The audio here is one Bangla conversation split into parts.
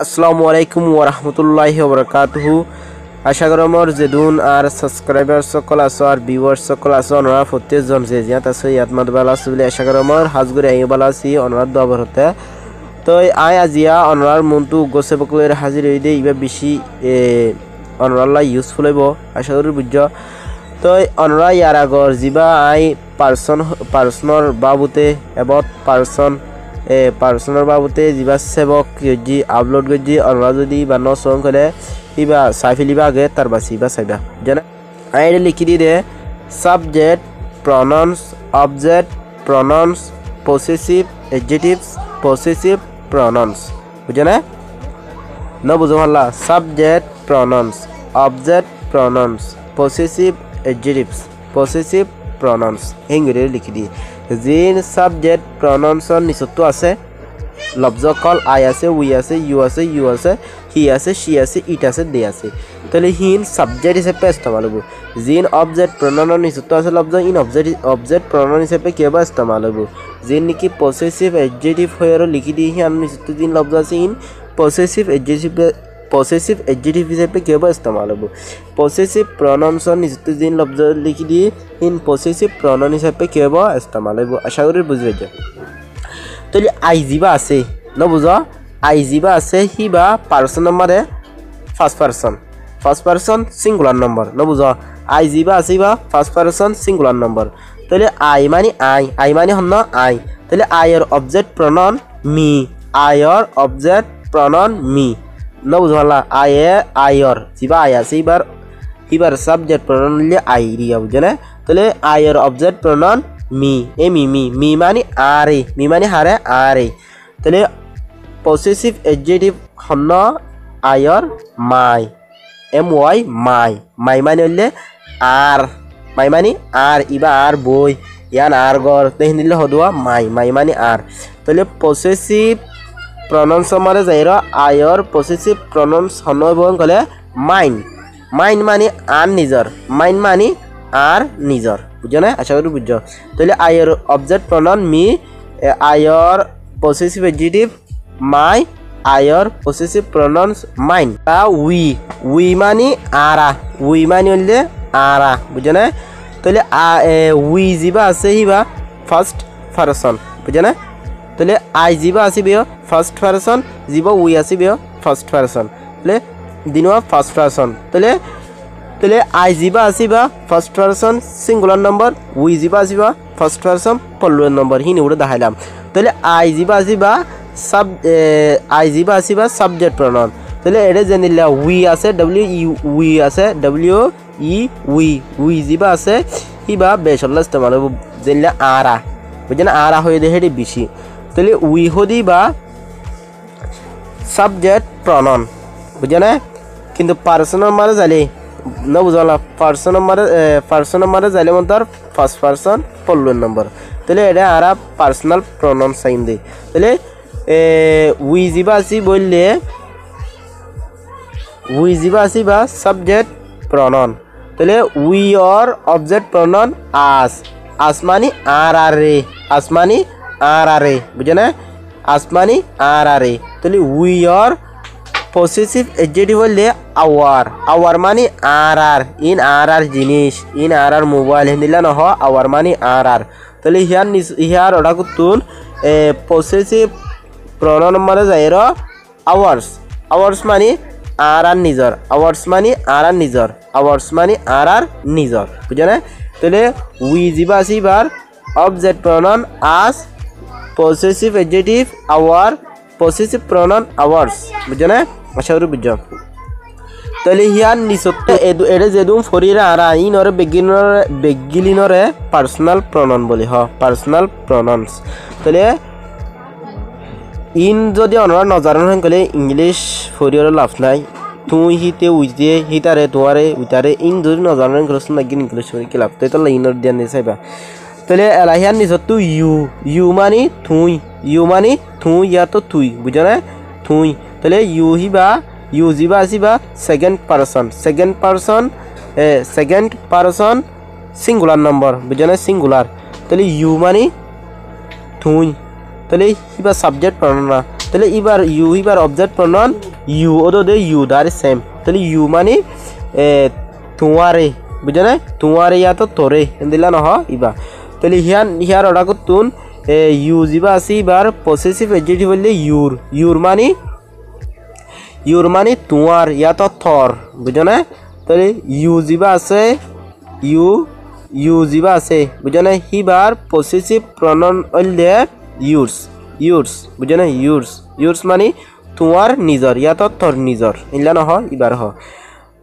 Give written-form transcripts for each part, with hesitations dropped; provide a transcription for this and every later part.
আসসালামু আলাইকুম ওয়া রাহমাতুল্লাহি ওয়া বারাকাতুহু। আশা করি আমার যেদুন আর সাবস্ক্রাইবার সকল আছো আর ভিউয়ার সকল আছো ওনারা প্রত্যেকজন যে জিয়াত আছে ইয়াত মাদ ভালো আছে বলে আশা করি আমার হাজগুরি আই ভালো আছি ওনার দোয়া হতে তো আই আজিয়া ওনার মনটু গোসে বকলের হাজির হই দে ইবা বেশি ওনারা ইউজফুল হইব আশা করি বুঝছো তো ওনারা ইয়ার আগর জিবা আই পার্সনের বাবুতে এবত পার্সনের বাবুতে যিবা সেবক জি আপলোড গজি ওনারা যদি বা ন সং করে ইবা সাইফিলিবা আগে তার বাসি বা সাইবা জানা আইডি লিখি দিয়ে subject pronouns object pronouns possessive adjectives possessive pronouns বুঝে না ন বুঝো ভাল্লা subject pronouns object pronouns possessive adjectives possessive pronouns হিংরে লিখি দিয়ে জিন সাবজেক্ট প্রনাউন্সর নিচতো আছে লব্জকল আই আছে উই আছে ইউ আছে হি আছে শি আছে ইট আছে দে আছে তাহলে হিন সাবজেক্ট হিসেবে ইস্তেমাল হবো জিন অবজেক্ট প্রনাউন নিচতো আছে লব্জ ইন অবজেক্ট প্রনাউন হিসেবে কেবা ইস্তেমাল হবো জিন নাকি পসেসিভ এডজেক্টিভ হয়ে লিখি দিয়ে হিন নিচতো জিন লব্জ আছে ইন পসেসিভ এডজেক্টিভ হিসেবে কেবা ইস্তেমাল হবো পসেসিভ প্রনাউন্সর নিচতো জিন লব্জ লিখি দিয়ে ইন পসেসিভ প্রনাউন হিসেবে কেবা ইস্তেমাল হবো আশা করি বুঝবে যা তাহলে আই জিবা আছে ন বুঝো আই জিবা আছে হিবা পার্সন নম্বরে ফার্স্ট পার্সন সিঙ্গুলার নম্বর ন বুঝো আই জিবা আছে বা ফার্স্ট পার্সন সিঙ্গুলার নম্বর তাহলে আই মানে হন আই তাহলে আইয়ের অবজেক্ট প্রনাউন মি আইয়ের অবজেক্ট প্রনাউন মি ন বুঝো ভাল্লা আইয়ের জিবা আই আছে এবার সাবজেক্ট প্রনাউন লিয়ে আই রিয়া বুঝে না তাহলে আইয়ের অবজেক্ট প্রনাউন মি মি মানে আরে মি মানে হারে আরে তাহলে পসেসিভ এডজেক্টিভ হন আইয়ের মাই MY মাই মানে হলে আর মাই মানে আর ইবা আর বই ইয়ান আর গর তেহিন দিলে হদুয়া মাই মানে আর তাহলে পসেসিভ প্রনাউন্স মানে যাইর আইয়ের পসেসিভ প্রনাউন্স হন বং কলে মাইন মানে আর নিজর মাইন মানে আর নিজর বুঝো না আশা করি বুঝছো তাহলে আইয়ের অবজেক্ট প্রনাউন মি আইয়ের পসেসিভ এডজেক্টিভ মাই আইয়ের পসেসিভ প্রনাউন্স মাইন উই মানে আরা উই মানে হলে আরা বুঝো না তাহলে উই জিবা আছে হিবা ফার্স্ট পারসন বুঝো না তাহলে আই জিবা আসিবে ফার্স্ট পারসন জিবা উই আসিবে ফার্স্ট পারসন তাহলে দিনওয়া ফার্স্ট পারসন তাহলে আই জিবা আসিবা first person singular number we জিবা আসিবা ফার্স্ট পারসন প্লুরাল নম্বর হিনি উড়ে দেখাইলাম তাহলে আই জিবা আসিবা সাবজেক্ট প্রনাউন তাহলে এটা জানিলা উই আছে উই জিবা আছে হিবা বেশল্লা ইস্তেমাল হবো জানিলা আরা বুঝছেন আরা হয়ে দে হেডি বেশি তাহলে উই হদি বা সাবজেক্ট প্রনাউন বুঝে না কিন্তু পার্সনের মারে যাইলে ন বুঝলা পার্সনের মারে যাইলে মন্তর ফার্স্ট পার্সন প্লুরাল নম্বর তাহলে এটা আরা পার্সোনাল প্রনাউন সাইন দে তাহলে উই জিবা আসি বা সাবজেক্ট প্রনাউন তাহলে উই অর অবজেক্ট প্রনাউন আস মানে আর রে বুঝে না আস মানে আর তাহলে উই অর পসেসিভ এডজেক্টিভ হলে আওয়ার মানে আর ইন আর জিনিস ইন আর মোবাইল হিন্দিলা নহ আওয়ার মানে আর তাহলে হিয়ার ওটা কুতুন পসেসিভ প্রনাউন মানে যাইর আওয়ার্স মানে আর নিজর বুঝে না তাহলে উই জিবা আসিবার object pronoun us possessive adjective possessive pronoun ours বুঝে না আশা করি বুঝছো তাহলে হিয়ার নিচতে এটা যেদুম ফরিরা আর ইনরে বেগিলিনরে পার্সোনাল প্রনাউন বলি পার্সোনাল প্রনাউন্স তাহলে ইন যদি অনরা নজারন হলে ইংলিশ ফরিয়র লাভ নাই তুই হিতে উইতে হিতারে তোমারে উইতারে ইন যদি নজারন করছ না ইংলিশ ফরি কি লাভ তাহলে ইনর দিয়া নে চাইবা তাহলে এলাহিয়ার নিচতো ইউ মানে থুই ইয়া তো তুই বুঝো না থুই তাহলে ইউ জিবা আসিবা সেকেন্ড পারসন সিঙ্গুলার নম্বর বুঝো না সিঙ্গুলার তাহলে ইউ মানে থুই তাহলে হিবা সাবজেক্ট প্রনাউন না তাহলে এবার ইউ এবার অবজেক্ট প্রনাউন ইউ ওদে ইউ দ্যাট ইজ সেম তাহলে ইউ মানে তোমারে বুঝে না তোমারে ইয়া তো তোরে দিলা নহ ইবা তাহলে হিয়ার অর্ডার করতুন ইউ যিবা আছে এবার পসেসিভ এডজেক্টিভ বললে ইউর মানে তোমার ইয়া তো থর বুঝে না তাহলে ইউ যিবা আছে ইউ যিবা আছে বুঝে না হিবার পসেসিভ প্রনাউন হইলে ইউরস বুঝে না ইউরস মানে তোমার নিজর ইয়া তো থর নিজর ইলা নহ ইবার হ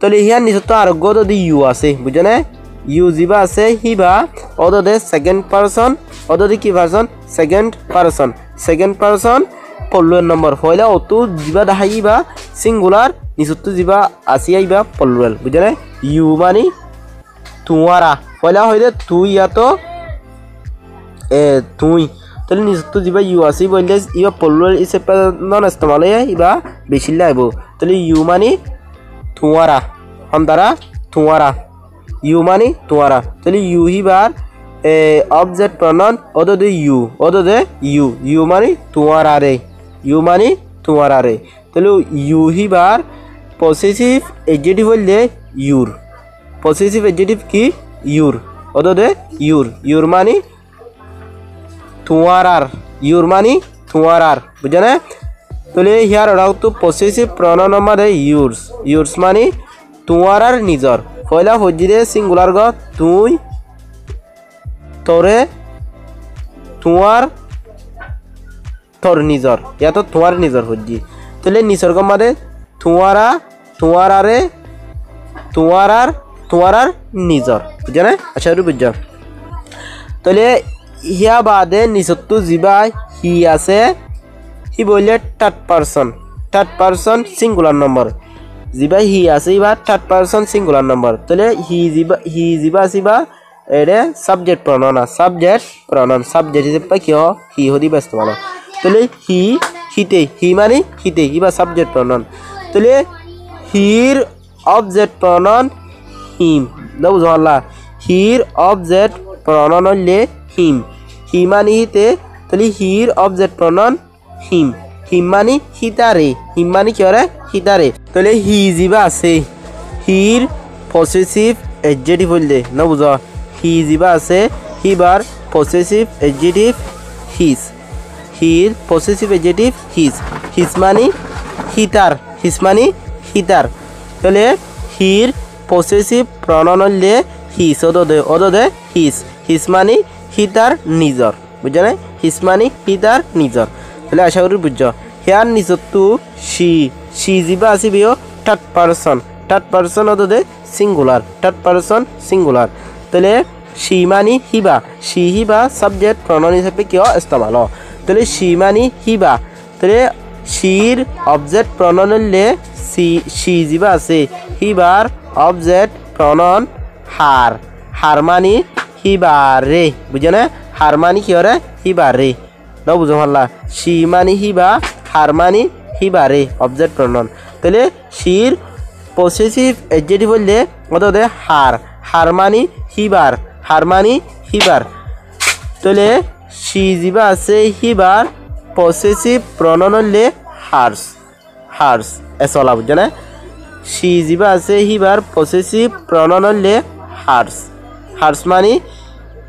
তাহলে হিয়ার নিজর তো আরোগ্য যদি ইউ আছে বুঝে না ইউ যিবা আছে হিবা অদে সেকেন্ড পারসন অদে কি পারসন সেকেন্ড পারসন প্লুরাল নম্বর হইলা অতু যিবা দেখাইবা সিঙ্গুলার নিচতো যিবা আসি আইবা প্লুরাল বুঝে না ইউ মানে তোমারা হইলা হইলে তুই ইয়া তো তুই তাহলে নিচতো যিবা ইউ আসি বললে ইবা প্লুরাল হিসেবে নন ইস্তেমাল হয় ইবা বেশি লাইব তাহলে ইউ মানে তোমারা হমদারা তোমারা ইউ মানে তোমারা তাহলে ইউ হিবার অবজেক্ট প্রনাউন অদে ইউ মানে তোমারা রে তাহলে ইউ হিবার পসেসিভ এডজেক্টিভ হইলে পসেসিভ এডজেক্টিভ কি অদে ইউর মানে তোমারার বুঝে না তাহলে হিয়ার ওরাও তো পসেসিভ প্রনাউন আমাদের ইউরস মানে তোমারার নিজর পয়লা হজ্জিরে সিঙ্গুলার গ তুই তোরে তোর নিজর ইয়া তো তোমার নিজর হজ্জি তাহলে নিসর্গ মাদে তোমারার নিজর বুঝে না আচ্ছা বুঝছ তাহলে হিয়া বাদে নিসত্তু যিবা হি আছে হি বললে থার্ড পারসন সিঙ্গুলার নম্বর যিবা হি আছে এবার থার্ড পারসন সিঙ্গুলার নম্বর তাহলে হি যিবা আসিবা এরে সাবজেক্ট প্রনাউন সাবজেক্ট হিসেবে কি হি হদি ব্যস্ত মানো তাহলে হি মানে হিতে ইবা সাবজেক্ট প্রনাউন তাহলে হির অবজেক্ট প্রনাউন হিম না বুঝলা হির অবজেক্ট প্রনাউন হইলে হি মানে হিতে তাহলে হির অবজেক্ট প্রনাউন হিম মানে হিতারে হিম মানে কি হরে হিতারে তাহলে হি যিবা আছে হির পসেসিভ এডজেক্টিভ হইলে না বুঝ হি যিবা আছে হিবার পসেসিভ এডজেক্টিভ হির পসেসিভ এডজেক্টিভ হিজ মানে হিতার তাহলে হির পসেসিভ প্রনাউন হইলে হিস অদে হিস মানে হিতার নিজর বুঝছো না হিস মানে হিতার নিজর তাহলে আশা করি বুঝছ হেয়ার নিজতো সি যিবা আসিবিও থার্ড পারসন অদে সিঙ্গুলার তাহলে সি মানে হিবা সাবজেক্ট প্রনাউন হিসেবে কিয় ইস্তেমাল তাহলে সি মানে হিবা তাহলে সির অবজেক্ট প্রনাউন হইলে সি যিবা আছে হিবার অবজেক্ট প্রনাউন হার মানে হিবারে বুঝে না হার মানে কি হরে হিবারে না বুঝো হল্লা সি মানে হিবা হার মানে হিবারে অবজেক্ট প্রনাউন তাহলে সির পসেসিভ এডজেক্টিভ হইলে অদে হার মানে হিবার তাহলে সি যিবা আছে হিবার পসেসিভ প্রনাউন হইলে হার্স এসলা বুঝে না সি যিবা আছে হিবার পসেসিভ প্রনাউন হইলে হার্স মানে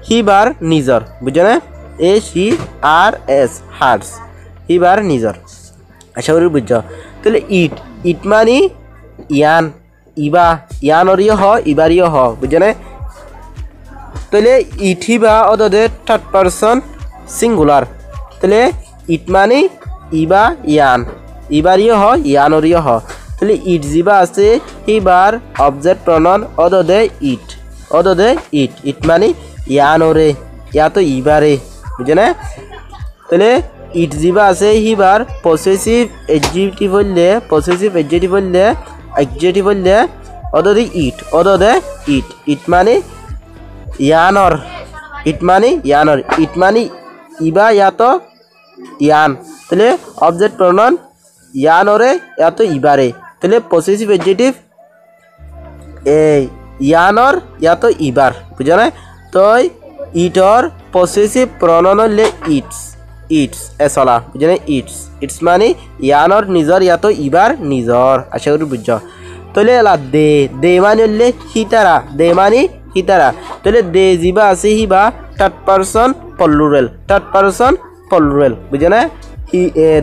হিবার নিজর বুঝে না HERS হার্স হিবার নিজর আশা করি বুঝছ তাহলে ইট মানে ইয়ান অরিয় ইবারিয় বুঝে না তাহলে ইট হিবা অদে থার্ড পারসন সিঙ্গুলার তাহলে ইট মানে ইবারিয় ইয়ান অরিয় তাহলে ইট যিবা আছে হিবার অবজেক্ট প্রনাউন অদে ইট মানে ইয়ানরে ইয়া তো ইবারে বুঝে না তাহলে ইট যিবা আছে হিবার পসেসিভ এডজেক্টিভ হইলে অদে ইট মানে ইয়ানর ইট মানে ইবা ইয়া তো ইয়ান তাহলে অবজেক্ট প্রনাউন ইয়ানরে ইয়া তো ইবারে তাহলে পসেসিভ এডজেক্টিভ ইয়ানর ইয়া তো ইবার বুঝে না তো ইটর পসেসিভ প্রনাউন হইলে ইটস এসলা বুঝনে ইটস ইটস মানে ইয়ানর নিজর ইয়াতো ইবার নিজর আশা করি বুঝছ তাহলে এলা দে দে মানে হলে হিতারা দে মানে হিতারা তাহলে দে জিবা আছে হিবা থার্ড পারসন প্লুরাল বুঝে না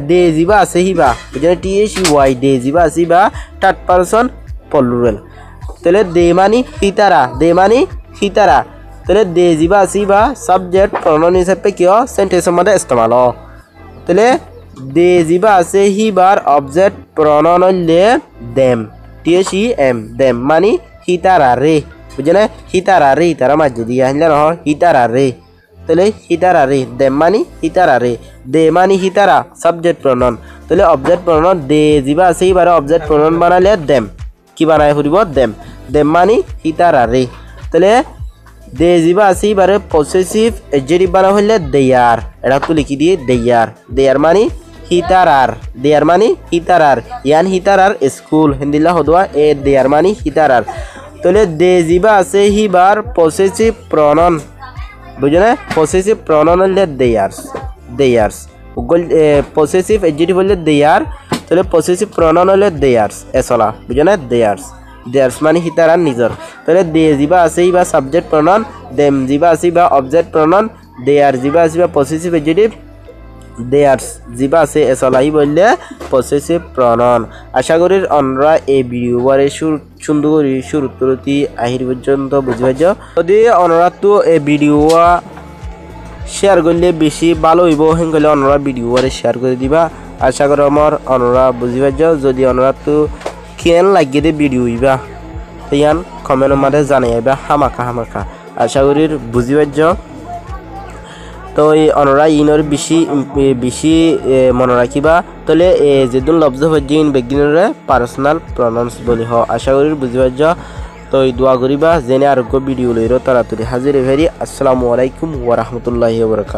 দে জিবা আছে হিবা বুঝে না THY দে জিবা আছে হিবা থার্ড পারসন প্লুরাল তাহলে দে মানে হিতারা তাহলে দে জিবা আছে হিবা সাবজেক্ট প্রনাউন হিসাবে কিয় সেন্টেন্সের মধ্যে ইস্তেমাল তাহলে দে জিবা আছে হিবার অবজেক্ট প্রনাউন হলে দেম THEM দেম মানে হিতারা রে বুঝে না হিতারা রে তারা মাঝে দিয়ে আনলে নহয় হিতারা রে তাহলে হিতারা রে দেম মানে হিতারা রে দে মানে হিতারা সাবজেক্ট প্রনাউন তাহলে অবজেক্ট প্রনাউন দে জিবা আছে এবারে অবজেক্ট প্রনাউন বানালে দেম কি বানায় ফুরিব দেম মানে হিতারা রে তাহলে দে জিবা আছে এবারে পসেসিভ এডজেক্টিভ বানা হলে দেয়ার এটা তো লিখি দিয়ে দেয়ার মানে হিতারার ইয়ান হিতারার স্কুল হিন্দিলা হদুয়া এ দেয়ার মানে হিতারার তাহলে দে জিবা আছে হিবার পসেসিভ প্রনাউন বুঝো না পসেসিভ প্রনাউন হলে দেয়ার্স পসেসিভ এডজেক্টিভ হলে দেয়ার তাহলে পসেসিভ প্রনাউন হলে দেয়ার্স এসলা বুঝো না দেয়ার্স মানে হিতারার নিজর তাহলে দে জিবা আছে হিবা সাবজেক্ট প্রনাউন দেম জিবা আছে হিবা অবজেক্ট প্রনাউন দেয়ার জিবা আছে হিবা পসেসিভ এডজেক্টিভ দেয়ার্স জিবা আছে এসলাই বললে পসেসিভ প্রনাউন আশা করি আমরা এই ভিডিওবারে সুন্দর করে শুরুতে আহির পর্যন্ত বুঝি পাইছ যদি অনরা তো এই ভিডিও শেয়ার করলে বেশি ভালো হইব হেন করলে অনরা ভিডিওবারে শেয়ার করে দিবা আশা করি আমার অনরা বুঝি পাইছ যদি অনরা তো কেন লাগিয়ে দে ভিডিও হইবা ইয়ান কমেন্টের মধ্যে জানাই আইবা হামাকা আশা করি বুঝি পাইছ তো এই অনরা ইনর বেশি মনে রাখিবা তাহলে যেদিন লব্জ হজ্জিন বেগিনরে পার্সোনাল প্রনাউন্স বলি হ আশা করি বুঝি পাইছ তো এই দোয়া করিবা যেনে আরোগ্য ভিডিও লইর তাড়াতাড়ি হাজির ভেরি আসসালামু আলাইকুম ওয়া রাহমাতুল্লাহি ওয়া বারাকাতুহু।